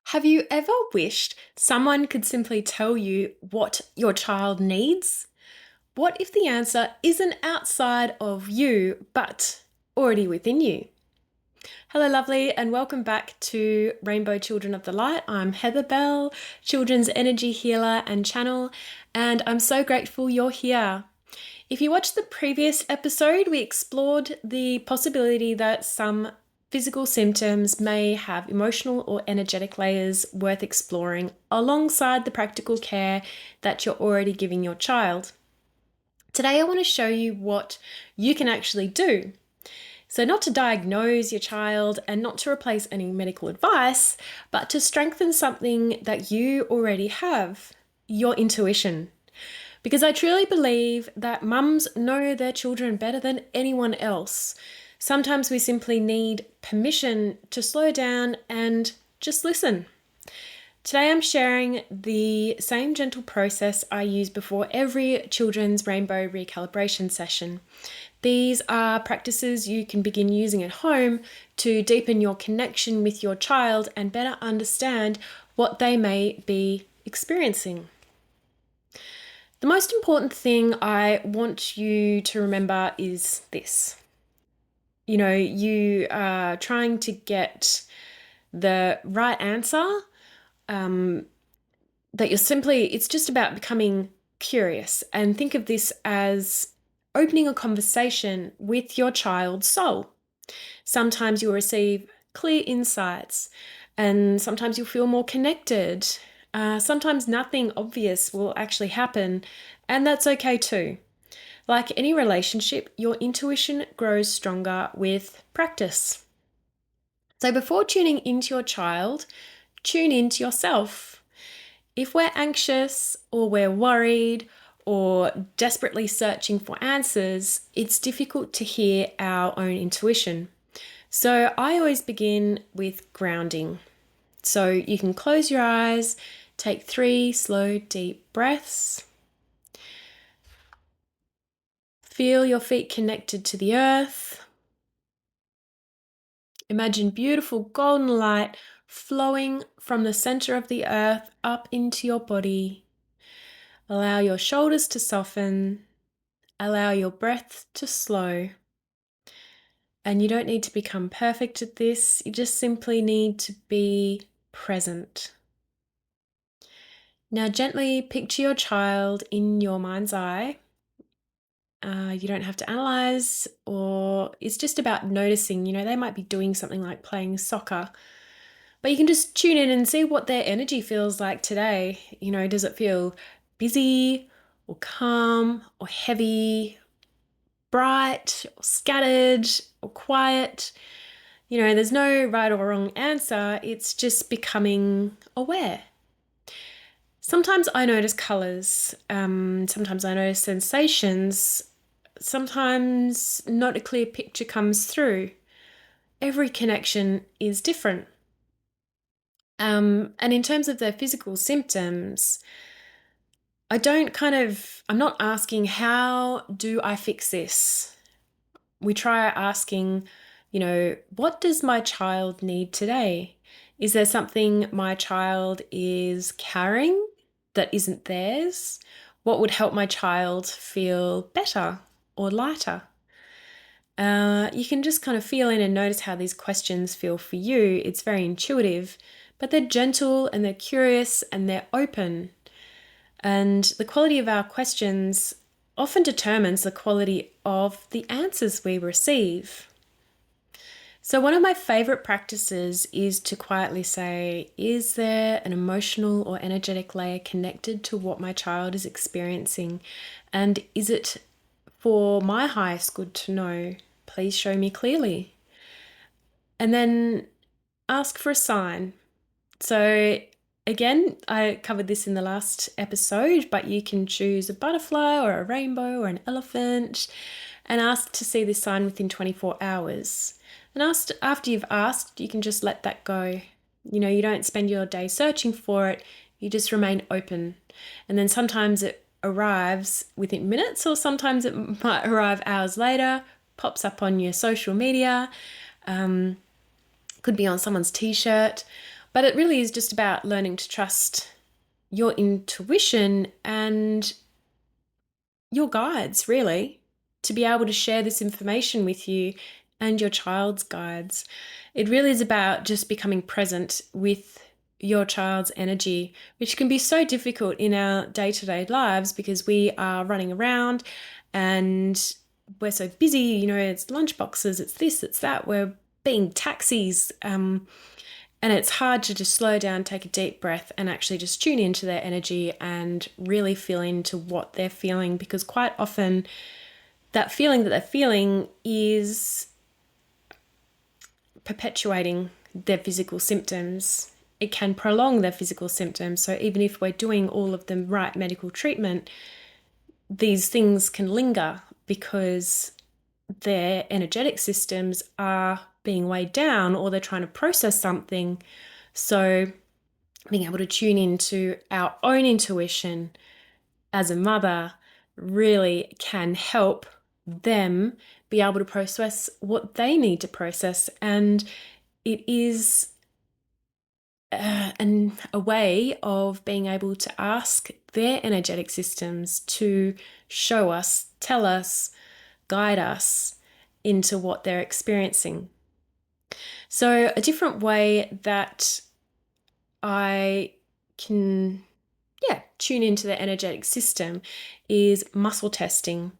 Have you ever wished someone could simply tell you what your child needs? What if the answer isn't outside of you, but already within you? Hello, lovely, and welcome back to Rainbow Children of the Light. I'm Heather Bell, children's energy healer and channel, and I'm so grateful you're here. If you watched the previous episode, we explored the possibility that some physical symptoms may have emotional or energetic layers worth exploring alongside the practical care that you're already giving your child. Today, I want to show you what you can actually do. So, not to diagnose your child and not to replace any medical advice, but to strengthen something that you already have, your intuition. Because I truly believe that mums know their children better than anyone else. Sometimes we simply need permission to slow down and just listen. Today I'm sharing the same gentle process I use before every children's rainbow recalibration session. These are practices you can begin using at home to deepen your connection with your child and better understand what they may be experiencing. The most important thing I want you to remember is this. You are trying to get the right answer, it's just about becoming curious, and think of this as opening a conversation with your child's soul. Sometimes you'll receive clear insights, and sometimes you'll feel more connected. Sometimes nothing obvious will actually happen, and that's okay too. Like any relationship, your intuition grows stronger with practice. So before tuning into your child, tune into yourself. If we're anxious or we're worried or desperately searching for answers, it's difficult to hear our own intuition. So I always begin with grounding. So you can close your eyes, take 3 slow, deep breaths. Feel your feet connected to the earth. Imagine beautiful golden light flowing from the center of the earth up into your body. Allow your shoulders to soften. Allow your breath to slow. And you don't need to become perfect at this. You just simply need to be present. Now gently picture your child in your mind's eye. You don't have to analyze, or it's just about noticing. They might be doing something like playing soccer, but you can just tune in and see what their energy feels like today. Does it feel busy or calm or heavy, bright or scattered or quiet? There's no right or wrong answer. It's just becoming aware. Sometimes I notice colors. Sometimes I notice sensations. Sometimes not a clear picture comes through. Every connection is different. And in terms of the physical symptoms, I'm not asking, how do I fix this? We try asking, what does my child need today? Is there something my child is carrying that isn't theirs? What would help my child feel better or lighter? You can just kind of feel in and notice how these questions feel for you. It's very intuitive, but they're gentle and they're curious and they're open. And the quality of our questions often determines the quality of the answers we receive. So one of my favorite practices is to quietly say, is there an emotional or energetic layer connected to what my child is experiencing? And is it for my highest good to know? Please show me clearly. And then ask for a sign. So again, I covered this in the last episode, but you can choose a butterfly or a rainbow or an elephant and ask to see this sign within 24 hours. And after you've asked, you can just let that go. You don't spend your day searching for it. You just remain open. And then sometimes it arrives within minutes, or sometimes it might arrive hours later, pops up on your social media, could be on someone's t-shirt, But it really is just about learning to trust your intuition and your guides, really, to be able to share this information with you and your child's guides. It really is about just becoming present with your child's energy, which can be so difficult in our day-to-day lives because we are running around and we're so busy, it's lunch boxes, it's this, it's that, we're being taxis, and it's hard to just slow down, take a deep breath, and actually just tune into their energy and really feel into what they're feeling, because quite often that feeling that they're feeling is perpetuating their physical symptoms. It can prolong their physical symptoms. So even if we're doing all of the right medical treatment, these things can linger because their energetic systems are being weighed down, or they're trying to process something. So being able to tune into our own intuition as a mother really can help them be able to process what they need to process. And it is a way of being able to ask their energetic systems to show us, tell us, guide us into what they're experiencing. So a different way that I can tune into the energetic system is muscle testing.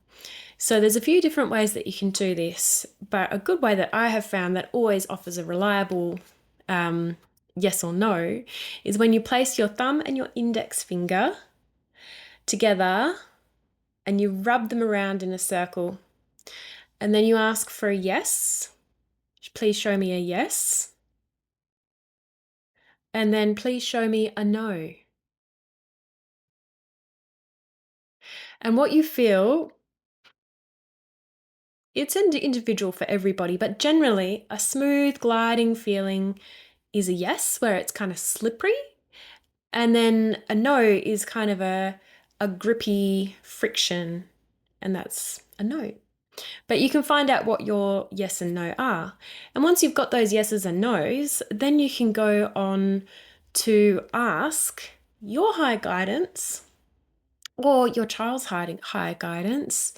So there's a few different ways that you can do this, but a good way that I have found that always offers a reliable yes or no is when you place your thumb and your index finger together and you rub them around in a circle, and then you ask for a yes. Please show me a yes. And then please show me a no. And what you feel, it's individual for everybody, but generally a smooth gliding feeling is a yes, where it's kind of slippery. And then a no is kind of a grippy friction, and that's a no. But you can find out what your yes and no are. And once you've got those yeses and nos, then you can go on to ask your higher guidance or your child's higher guidance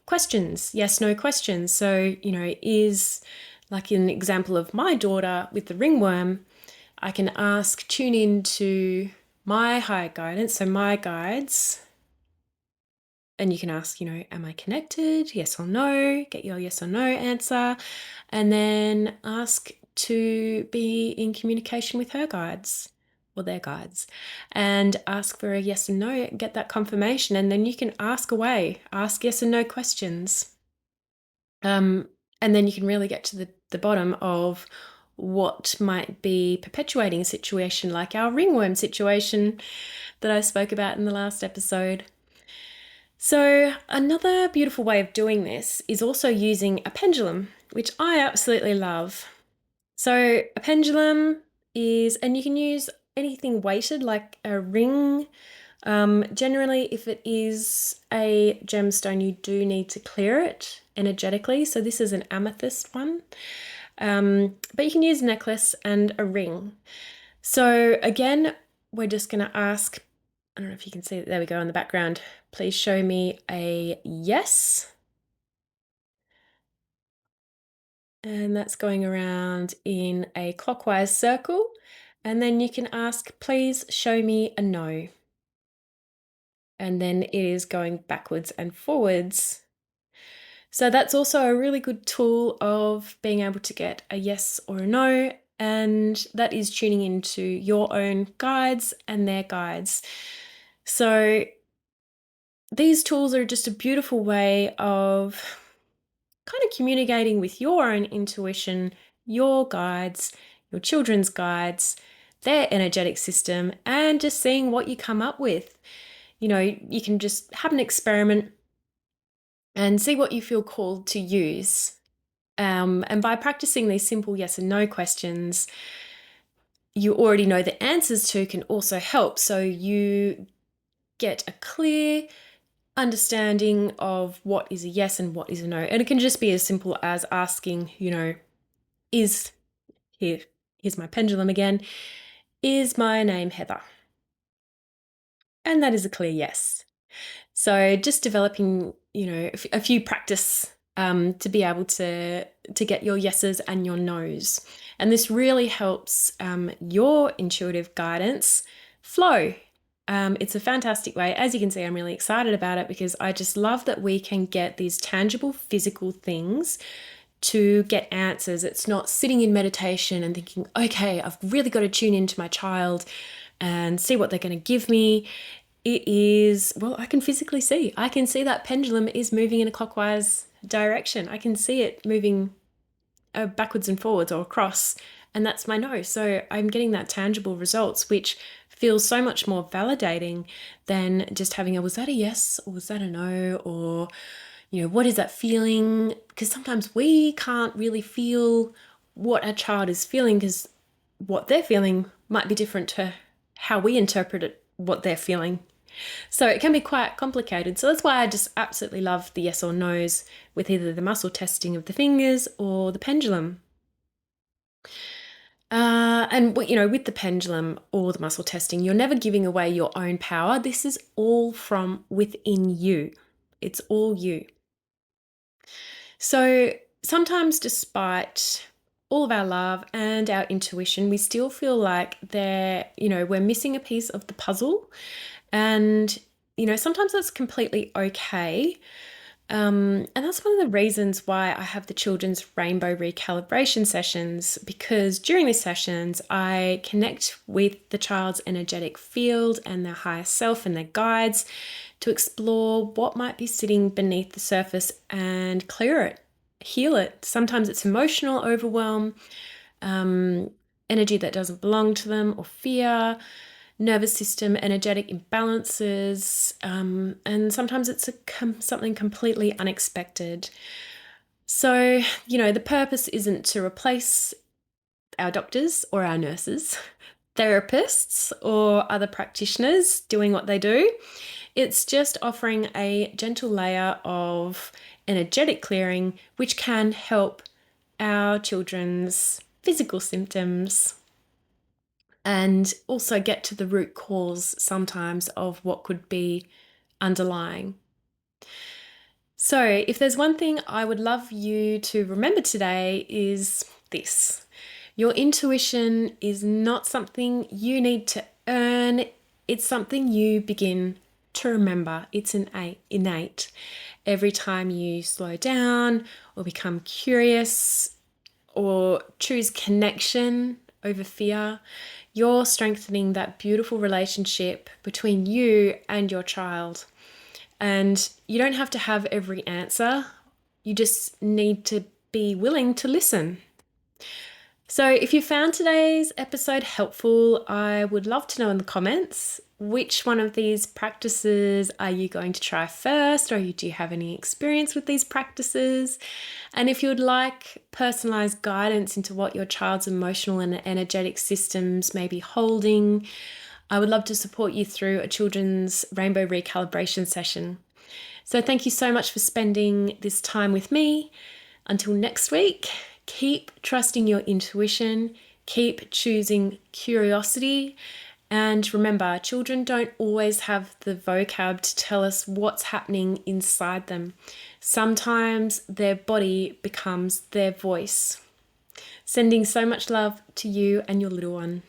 questions, yes, no questions. So, is like an example of my daughter with the ringworm, I can tune into my higher guidance, so my guides, and you can ask, am I connected? Yes or no, get your yes or no answer, and then ask to be in communication with her guides or their guides, and ask for a yes and no, get that confirmation, and then you can ask away, ask yes and no questions. And then you can really get to the bottom of what might be perpetuating a situation like our ringworm situation that I spoke about in the last episode. So another beautiful way of doing this is also using a pendulum, which I absolutely love. So a pendulum is, and you can use anything weighted like a ring. Generally, if it is a gemstone, you do need to clear it energetically. So this is an amethyst one. But you can use a necklace and a ring. So again, we're just going to ask, I don't know if you can see it, there we go in the background. Please show me a yes. And that's going around in a clockwise circle. And then you can ask, please show me a no. And then it is going backwards and forwards. So that's also a really good tool of being able to get a yes or a no, and that is tuning into your own guides and their guides. So these tools are just a beautiful way of kind of communicating with your own intuition, your guides, your children's guides, their energetic system, and just seeing what you come up with. You can just have an experiment and see what you feel called to use. And by practicing these simple yes and no questions, you already know the answers to can also help. So you get a clear understanding of what is a yes and what is a no. And it can just be as simple as asking, is here, here's my pendulum again, is my name Heather? And that is a clear yes. So just developing, a few practice to be able to get your yeses and your nos. And this really helps your intuitive guidance flow. It's a fantastic way. As you can see, I'm really excited about it because I just love that we can get these tangible physical things to get answers. It's not sitting in meditation and thinking, okay, I've really got to tune into my child and see what they're going to give me. It is, well, I can physically see. I can see that pendulum is moving in a clockwise direction. I can see it moving backwards and forwards or across, and that's my no. So I'm getting that tangible results, which feels so much more validating than just having was that a yes or was that a no, or what is that feeling? Because sometimes we can't really feel what a child is feeling because what they're feeling might be different to how we interpret it, what they're feeling. So it can be quite complicated. So that's why I just absolutely love the yes or no's with either the muscle testing of the fingers or the pendulum. And with the pendulum or the muscle testing, you're never giving away your own power. This is all from within you. It's all you. So sometimes, despite all of our love and our intuition, we still feel like we're missing a piece of the puzzle. And, sometimes that's completely okay. And that's one of the reasons why I have the children's rainbow recalibration sessions, because during these sessions, I connect with the child's energetic field and their higher self and their guides to explore what might be sitting beneath the surface and clear it, heal it. Sometimes it's emotional overwhelm, energy that doesn't belong to them, or fear, nervous system, energetic imbalances, and sometimes it's something completely unexpected. So, the purpose isn't to replace our doctors or our nurses, therapists or other practitioners doing what they do. It's just offering a gentle layer of energetic clearing, which can help our children's physical symptoms and also get to the root cause sometimes of what could be underlying. So if there's one thing I would love you to remember today is this: your intuition is not something you need to earn. It's something you begin to remember. It's innate. Every time you slow down or become curious or choose connection over fear, you're strengthening that beautiful relationship between you and your child. And you don't have to have every answer. You just need to be willing to listen. So if you found today's episode helpful, I would love to know in the comments, which one of these practices are you going to try first, or do you have any experience with these practices? And if you would like personalized guidance into what your child's emotional and energetic systems may be holding, I would love to support you through a children's rainbow recalibration session. So thank you so much for spending this time with me. Until next week, keep trusting your intuition, keep choosing curiosity, and remember, children don't always have the vocab to tell us what's happening inside them. Sometimes their body becomes their voice. Sending so much love to you and your little one.